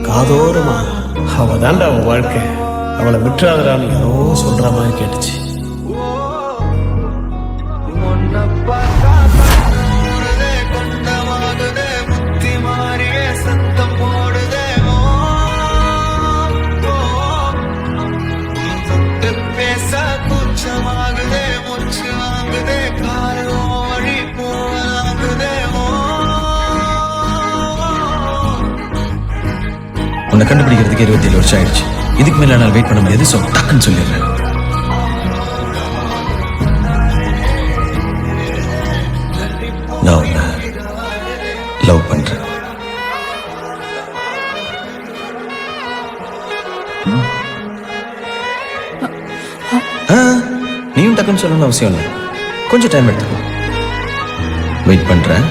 காதோரமா அவ தாண்டா அவன் வாழ்க்கை, அவளை விட்டுறாதடான்னு யாரோ சொல்ற மாதிரி கேட்டுச்சு. உன்னை கண்டுபிடிக்கிறதுக்கு 27 வருஷம் ஆயிடுச்சு. இதுக்கு மேல நான் வெயிட் பண்ண முடியாது. ஸோ டக்குன்னு சொல்லிடுறேன். நான் உன்னை லவ் பண்றேன். நீயும் டக்குன்னு சொல்லணும்னு அவசியம் இல்லை. கொஞ்சம் டைம் எடுத்துக்கோ. வெயிட் பண்றேன்.